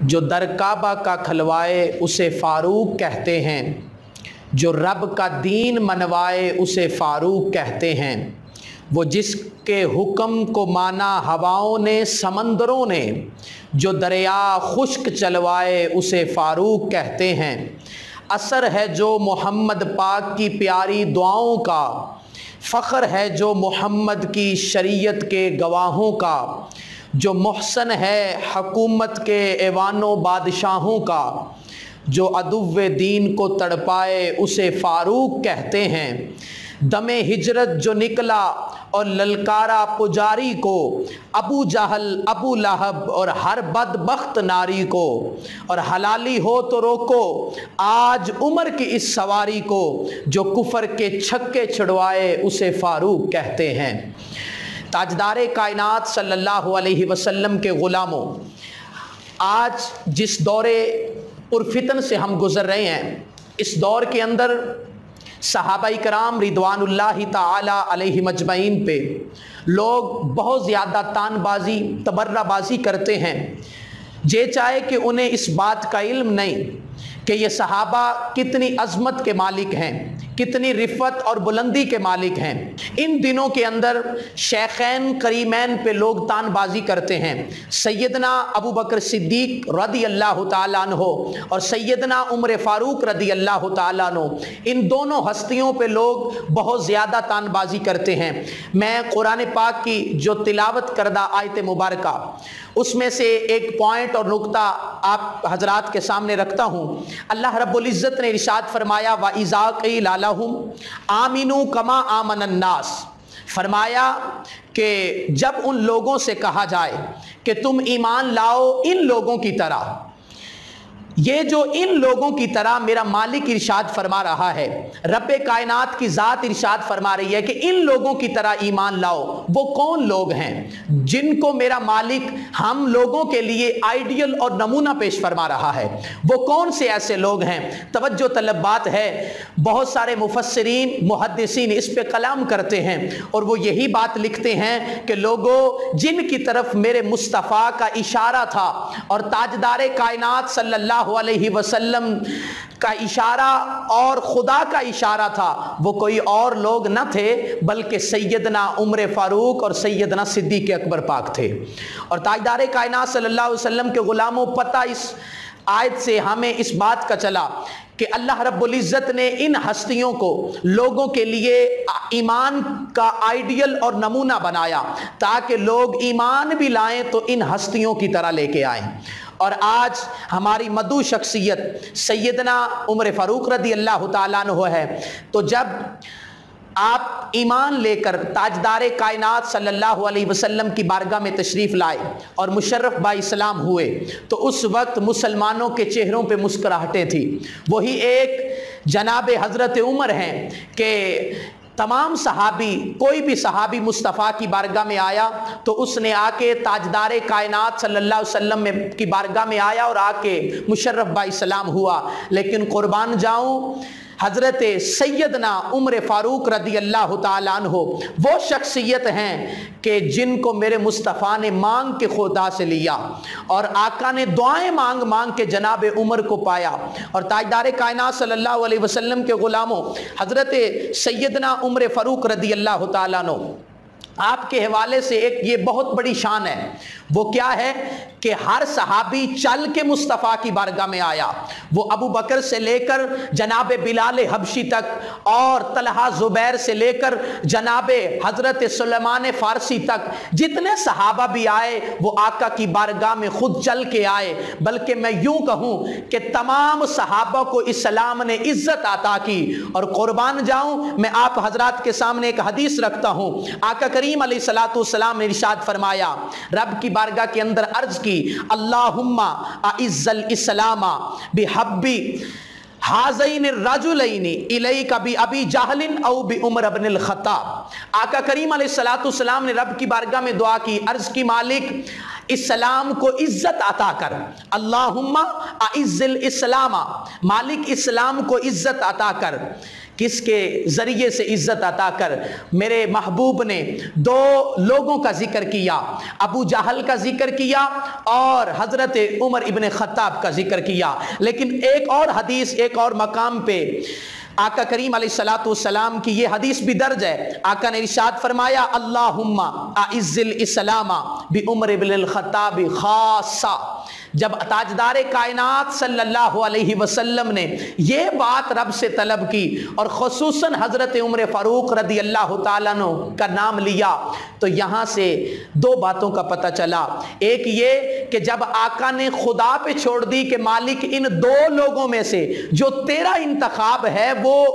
جو در کعبہ کا کھلوائے اسے فاروق کہتے ہیں، جو رب کا دین منوائے اسے فاروق کہتے ہیں، وہ جس کے حکم کو مانا ہواؤں نے سمندروں نے، جو دریا خشک چلوائے اسے فاروق کہتے ہیں۔ اثر ہے جو محمد پاک کی پیاری دعاؤں کا، فخر ہے جو محمد کی شریعت کے گواہوں کا، جو محسن ہے حکومت کے ایوان و بادشاہوں کا، جو عدو دین کو تڑپائے اسے فاروق کہتے ہیں۔ دم ہجرت جو نکلا اور للکارا پجاری کو، ابو جہل ابو لہب اور ہر بدبخت ناری کو، اور حلالی ہو تو روکو آج عمر کی اس سواری کو، جو کفر کے چھکے چھڑوائے اسے فاروق کہتے ہیں۔ تاجدار کائنات صلی اللہ علیہ وسلم کے غلاموں، آج جس دور پرفتن سے ہم گزر رہے ہیں، اس دور کے اندر صحابہ کرام رضوان اللہ تعالی علیہ مجمعین پہ لوگ بہت زیادہ تان بازی تبرہ بازی کرتے ہیں۔ یہ چاہے کہ انہیں اس بات کا علم نہیں کہ یہ صحابہ کتنی عظمت کے مالک ہیں، کتنی رفت اور بلندی کے مالک ہیں۔ ان دنوں کے اندر شیخین کریمین پہ لوگ تان بازی کرتے ہیں، سیدنا ابو بکر صدیق رضی اللہ تعالیٰ عنہ اور سیدنا عمر فاروق رضی اللہ تعالیٰ عنہ، ان دونوں ہستیوں پہ لوگ بہت زیادہ تان بازی کرتے ہیں۔ میں قرآن پاک کی جو تلاوت کردہ آیت مبارکہ، اس میں سے ایک پوائنٹ اور نقطہ آپ حضرات کے سامنے رکھتا ہوں۔ اللہ رب العزت نے ارشاد فرمایا وَإِذَا قِيلَ لَهُمْ آمِنُوا كَمَا آمَنَ النَّاسِ، فرمایا کہ جب ان لوگوں سے کہا جائے کہ تم ایمان لاؤ ان لوگوں کی طرح، یہ جو ان لوگوں کی طرح میرا مالک ارشاد فرما رہا ہے، رب کائنات کی ذات ارشاد فرما رہی ہے کہ ان لوگوں کی طرح ایمان لاؤ۔ وہ کون لوگ ہیں جن کو میرا مالک ہم لوگوں کے لیے آئیڈیل اور نمونہ پیش فرما رہا ہے؟ وہ کون سے ایسے لوگ ہیں؟ توجہ طلب بات ہے، بہت سارے مفسرین محدثین اس پہ کلام کرتے ہیں اور وہ یہی بات لکھتے ہیں کہ لوگوں جن کی طرف میرے مصطفیٰ کا اشارہ تھا اور تاجدار کائنات صلی اللہ علیہ وسلم کا اشارہ اور خدا کا اشارہ تھا، وہ کوئی اور لوگ نہ تھے بلکہ سیدنا عمر فاروق اور سیدنا صدیق اکبر پاک تھے۔ اور تاجدار کائنات صلی اللہ علیہ وسلم کے غلاموں، پتہ اس آیت سے ہمیں اس بات کا چلا کہ اللہ رب العزت نے ان ہستیوں کو لوگوں کے لیے ایمان کا آئیڈیل اور نمونہ بنایا تاکہ لوگ ایمان بھی لائیں تو ان ہستیوں کی طرح لے کے آئیں۔ اور آج ہماری مدعو شخصیت سیدنا عمر فاروق رضی اللہ تعالیٰ عنہ ہے، تو جب آپ ایمان لے کر تاجدار کائنات صلی اللہ علیہ وسلم کی بارگاہ میں تشریف لائے اور مشرف با اسلام ہوئے تو اس وقت مسلمانوں کے چہروں پہ مسکراہٹیں تھیں۔ وہی ایک جناب حضرت عمر ہیں کہ تمام صحابی، کوئی بھی صحابی مصطفیٰ کی بارگاہ میں آیا تو اس نے آ کے تاجدار کائنات صلی اللہ علیہ وسلم کی بارگاہ میں آیا اور آ کے مشرف با اسلام ہوا، لیکن قربان جاؤں حضرت سیدنا عمر فاروق رضی اللہ تعالیٰ عنہ وہ شخصیت ہیں کہ جن کو میرے مصطفیٰ نے مانگ کے خدا سے لیا اور آقا نے دعائیں مانگ مانگ کے جناب عمر کو پایا۔ اور تاجدار کائنات صلی اللہ علیہ وسلم کے غلاموں، حضرت سیدنا عمر فاروق رضی اللہ تعالیٰ عنہ، آپ کے حوالے سے ایک یہ بہت بڑی شان ہے، وہ کیا ہے کہ ہر صحابی چل کے مصطفیٰ کی بارگاہ میں آیا۔ وہ ابو بکر سے لے کر جناب بلال حبشی تک اور طلحہ زبیر سے لے کر جناب حضرت سلیمان فارسی تک جتنے صحابہ بھی آئے وہ آقا کی بارگاہ میں خود چل کے آئے، بلکہ میں یوں کہوں کہ تمام صحابہ کو اسلام نے عزت عطا کی۔ اور قربان جاؤں میں آپ حضرات کے سامنے ایک حدیث رکھتا ہوں، آقا کریم علیہ السلام نے ارشاد فرمایا، رب کی بارگاہ کے اندر عرض کی اللہم اعز الاسلام بحبی ہذین الرجلین الیک بابی جہل او بعمر بن الخطاب۔ آقا کریم علیہ السلام نے رب کی بارگاہ میں دعا کی، عرض کی مالک اسلام کو عزت عطا کر، اللہم اعز الاسلام، مالک اسلام کو عزت عطا کر۔ کس کے ذریعے سے عزت عطا کر؟ میرے محبوب نے دو لوگوں کا ذکر کیا، ابو جہل کا ذکر کیا اور حضرت عمر ابن خطاب کا ذکر کیا، لیکن ایک اور حدیث ایک اور مقام پہ آقا کریم علیہ السلام کی یہ حدیث بھی درج ہے۔ آقا نے ارشاد فرمایا اللہم اعز الاسلام بعمر ابن الخطاب خاصہ۔ جب تاجدار کائنات صلی اللہ علیہ وسلم نے یہ بات رب سے طلب کی اور خصوصاً حضرت عمر فاروق رضی اللہ تعالیٰ عنہ کا نام لیا، تو یہاں سے دو باتوں کا پتہ چلا۔ ایک یہ کہ جب آقا نے خدا پہ چھوڑ دی کہ مالک ان دو لوگوں میں سے جو تیرا انتخاب ہے وہ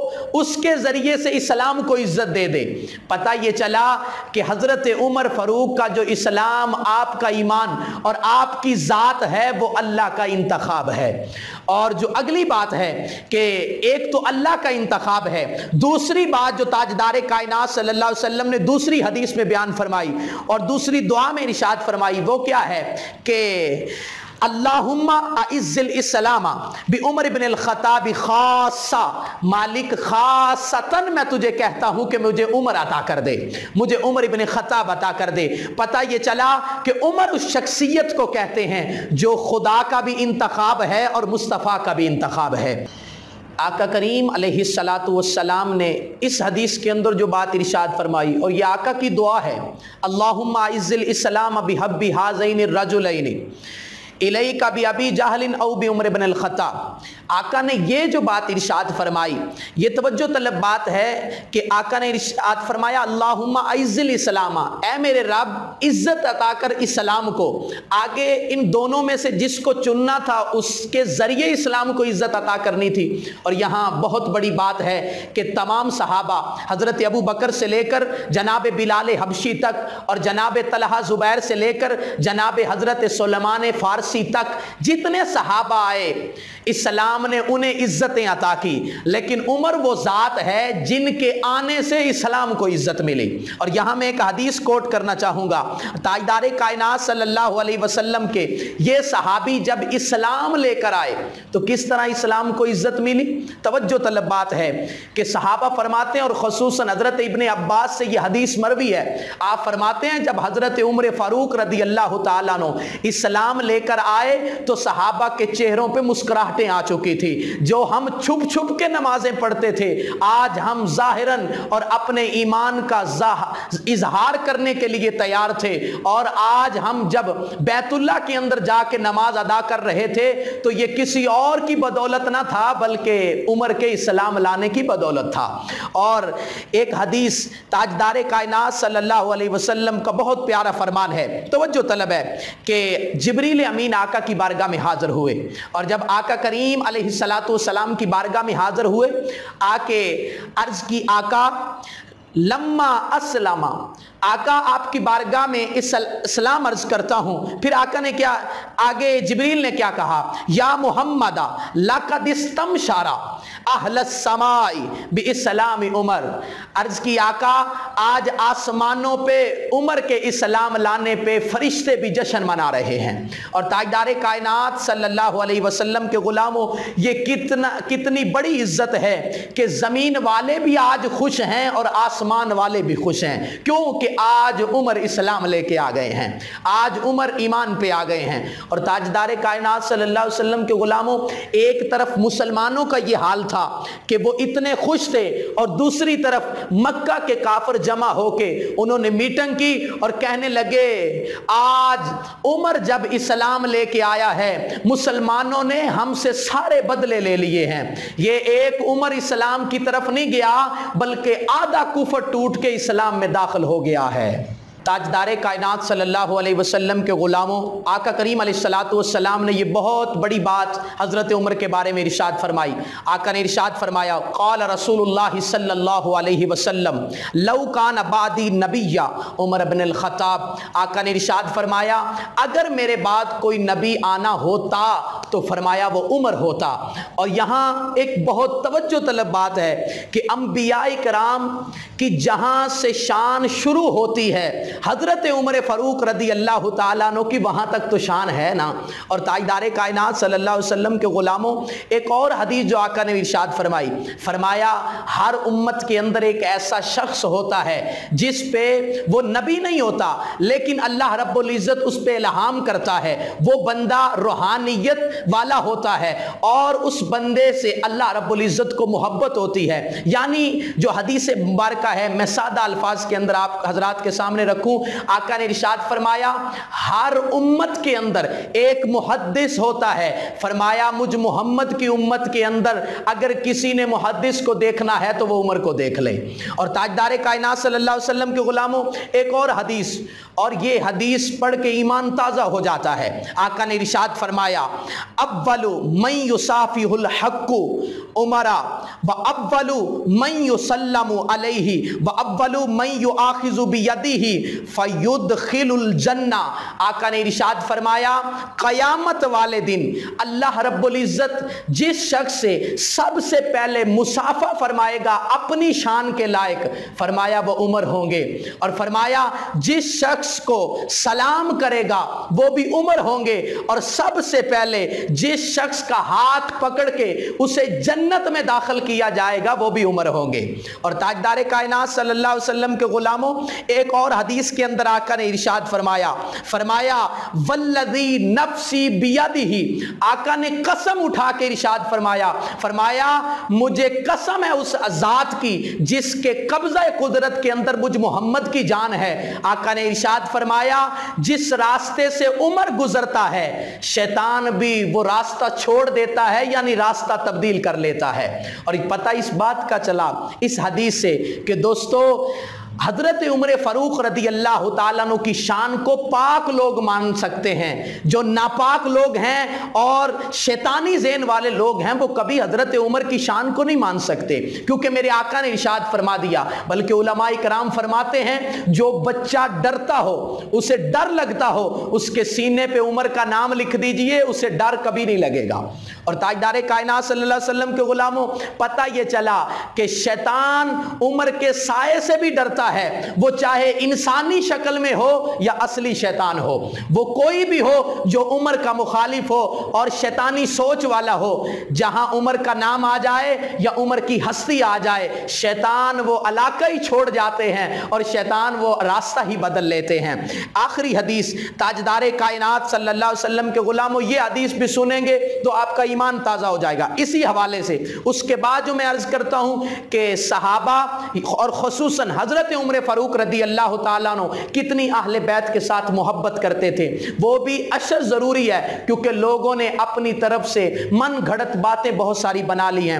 اس کے ذریعے سے اسلام کو عزت دے دے، پتہ یہ چلا کہ حضرت عمر فاروق کا جو اسلام، آپ کا ایمان اور آپ کی ذات ہے وہ اللہ کا انتخاب ہے۔ اور جو اگلی بات ہے کہ ایک تو اللہ کا انتخاب ہے، دوسری بات جو تاجدار کائنات صلی اللہ علیہ وسلم نے دوسری حدیث میں بیان فرمائی اور دوسری دعا میں ارشاد فرمائی، وہ کیا ہے کہ اللہم اعز الاسلام بعمر ابن الخطاب خاصہ، مالک خاصتاً میں تجھے کہتا ہوں کہ مجھے عمر عطا کر دے، مجھے عمر ابن خطاب عطا کر دے۔ پتہ یہ چلا کہ عمر اس شخصیت کو کہتے ہیں جو خدا کا بھی انتخاب ہے اور مصطفیٰ کا بھی انتخاب ہے۔ آقا کریم علیہ السلام نے اس حدیث کے اندر جو بات ارشاد فرمائی، اور یہ آقا کی دعا ہے، اللہم اعز الاسلام بحب ہذین الرجلین الیک بابی جہل او بعمر بن الخطاب۔ آقا نے یہ جو بات ارشاد فرمائی یہ توجہ طلب بات ہے کہ آقا نے ارشاد فرمایا اللہم اعز الاسلام، اے میرے رب عزت عطا کر اسلام کو۔ آگے ان دونوں میں سے جس کو چننا تھا اس کے ذریعے اسلام کو عزت عطا کرنی تھی۔ اور یہاں بہت بڑی بات ہے کہ تمام صحابہ حضرت ابو بکر سے لے کر جناب بلال حبشی تک اور جناب طلحہ زبیر سے لے کر جناب حضرت سلیمان فارسی تک جتنے صحابہ آئے اسلام نے انہیں عزتیں عطا کی، لیکن عمر وہ ذات ہے جن کے آنے سے اسلام کو عزت ملی۔ اور یہاں میں ایک حدیث کوٹ کرنا چاہوں گا، تاجدار کائنات صلی اللہ علیہ وسلم کے یہ صحابی جب اسلام لے کر آئے تو کس طرح اسلام کو عزت ملی؟ توجہ طلب بات ہے کہ صحابہ فرماتے ہیں، اور خصوصاً حضرت ابن عباس سے یہ حدیث مروی ہے، آپ فرماتے ہیں جب حضرت عمر فاروق رضی اللہ تعالیٰ عنہ اسلام لے کر آئے تو صحابہ کے چہروں پہ مسکراہٹیں آ چکی تھی۔ جو ہم چھپ چھپ کے نمازیں پڑھتے تھے آج ہم ظاہراً اور اپنے ایمان کا اظہار کرنے کے لیے تیار تھے، اور آج ہم جب بیت اللہ کے اندر جا کے نماز ادا کر رہے تھے تو یہ کسی اور کی بدولت نہ تھا بلکہ عمر کے اسلام لانے کی بدولت تھا۔ اور ایک حدیث تاجدار کائنات صلی اللہ علیہ وسلم کا بہت پیارا فرمان ہے، توجہ طلب ہے کہ جبریل امین آقا کی بارگاہ میں حاضر ہوئے، اور جب آقا کریم علیہ السلام کی بارگاہ میں حاضر ہوئے آ کے عرض کی آقا لما اسلم، آقا آپ کی بارگاہ میں اسلام عرض کرتا ہوں۔ پھر آقا نے کیا آگے جبریل نے کیا کہا، یا محمد لقد استمشار اہل السماء باسلام عمر۔ عرض کی آقا آج آسمانوں پہ عمر کے اسلام لانے پہ فرشتے بھی جشن منا رہے ہیں۔ اور تاجدار کائنات صلی اللہ علیہ وسلم کے غلاموں، یہ کتنی بڑی عزت ہے کہ زمین والے بھی آج خوش ہیں اور آسمان والے بھی خوش ہیں۔ کیوں کہ آج عمر اسلام لے کے آ گئے ہیں، آج عمر ایمان پہ آ گئے ہیں۔ اور تاجدار کائنات صلی اللہ علیہ وسلم کے غلاموں، ایک طرف مسلمانوں کا یہ حال تھا کہ وہ اتنے خوش تھے، اور دوسری طرف مکہ کے کافر جمع ہو کے انہوں نے میٹنگ کی اور کہنے لگے آج عمر جب اسلام لے کے آیا ہے مسلمانوں نے ہم سے سارے بدلے لے لیے ہیں۔ یہ ایک عمر اسلام کی طرف نہیں گیا بلکہ آدھا کفر ٹوٹ کے اسلام میں داخل ہو گیا ہے۔ تاجدار کائنات صلی اللہ علیہ وسلم کے غلاموں، آقا کریم علیہ السلام نے یہ بہت بڑی بات حضرت عمر کے بارے میں ارشاد فرمائی۔ آقا نے ارشاد فرمایا قال رسول اللہ صلی اللہ علیہ وسلم لو کان بعدی نبی عمر بن الخطاب۔ آقا نے ارشاد فرمایا اگر میرے بعد کوئی نبی آنا ہوتا تو فرمایا وہ عمر ہوتا۔ اور یہاں ایک بہت توجہ طلب بات ہے کہ انبیاء کرام کی جہاں سے شان شروع ہوتی ہے حضرت عمر فاروق رضی اللہ تعالیٰ عنہ کی، وہاں تک تو شان ہے نا۔ اور تاجدار کائنات صلی اللہ علیہ وسلم کے غلاموں، ایک اور حدیث جو آقا نے ارشاد فرمائی، فرمایا ہر امت کے اندر ایک ایسا شخص ہوتا ہے جس پہ وہ نبی نہیں ہوتا لیکن اللہ رب العزت اس پہ الہام کرتا ہے، وہ بندہ روحانیت والا ہوتا ہے اور اس بندے سے اللہ رب العزت کو محبت ہوتی ہے۔ یعنی جو حدیث مبارکہ ہے میں سادہ الفاظ کے اندر آپ حضرات کے سامنے رکھوں، آقا نے ارشاد فرمایا ہر امت کے اندر ایک محدث ہوتا ہے۔ فرمایا مجھ محمد کی امت کے اندر اگر کسی نے محدث کو دیکھنا ہے تو وہ عمر کو دیکھ لے۔ اور تاجدار کائنات صلی اللہ علیہ وسلم کے غلاموں، ایک اور حدیث، اور یہ حدیث پڑھ کے ایمان تازہ ہو جاتا ہے۔ آقا نے ارشاد فرمایا اول من یصافح الحق عمرہ واول من یسلم علیہ واول من یؤاخذ بیدہ فیدخل الجنہ۔ آقا نے ارشاد فرمایا قیامت والے دن اللہ رب العزت جس شخص سے سب سے پہلے مصافحہ فرمائے گا اپنی شان کے لائق، فرمایا وہ عمر ہوں گے، اور فرمایا جس شخص کو سلام کرے گا وہ بھی عمر ہوں گے، اور سب سے پہلے جس شخص کا ہاتھ پکڑ کے اسے جنت میں داخل کیا جائے گا وہ بھی عمر ہوں گے۔ اور تاجدار کائنات صلی اللہ علیہ وسلم کے غلاموں، ایک اور حدیث کے اندر آقا نے ارشاد فرمایا والذی نفسی بیدہ، آقا نے قسم اٹھا کے ارشاد فرمایا مجھے قسم ہے اس ذات کی جس کے قبضہ قدرت کے اندر مجھ محمد کی جان ہے۔ آقا نے ارشاد فرمایا جس راستے سے عمر گزرتا ہے شیطان بھی وہ راستہ چھوڑ دیتا ہے، یعنی راستہ تبدیل کر لیتا ہے۔ اور پتہ اس بات کا چلا اس حدیث سے کہ دوستو حضرت عمر فاروق رضی اللہ تعالیٰ عنہ کی شان کو پاک لوگ مان سکتے ہیں، جو ناپاک لوگ ہیں اور شیطانی ذہن والے لوگ ہیں وہ کبھی حضرت عمر کی شان کو نہیں مان سکتے، کیونکہ میرے آقا نے ارشاد فرما دیا۔ بلکہ علماء کرام فرماتے ہیں جو بچہ ڈرتا ہو، اسے ڈر لگتا ہو، اس کے سینے پہ عمر کا نام لکھ دیجئے، اسے ڈر کبھی نہیں لگے گا۔ اور تاجدار کائنات صلی اللہ علیہ وسلم کے غلاموں، پتہ یہ چلا کہ شیطان عمر کے سائے سے بھی ڈرتا ہے، وہ چاہے انسانی شکل میں ہو یا اصلی شیطان ہو، وہ کوئی بھی ہو جو عمر کا مخالف ہو اور شیطانی سوچ والا ہو۔ جہاں عمر کا نام آ جائے یا عمر کی ہستی آ جائے شیطان وہ علاقہ ہی چھوڑ جاتے ہیں اور شیطان وہ راستہ ہی بدل لیتے ہیں۔ آخری حدیث تاجدار کائنات صلی اللہ علیہ وسلم کے غلاموں، یہ حدیث بھی سنیں گے تو آپ کا ایمان تازہ ہو جائے گا اسی حوالے سے۔ اس کے بعد جو میں عرض کرتا ہوں کہ صحابہ اور خصوصاً حضرت عمر فاروق رضی اللہ تعالیٰ عنہ کتنی اہل بیت کے ساتھ محبت کرتے تھے، وہ بھی اشد ضروری ہے، کیونکہ لوگوں نے اپنی طرف سے من گھڑت باتیں بہت ساری بنا لی ہیں۔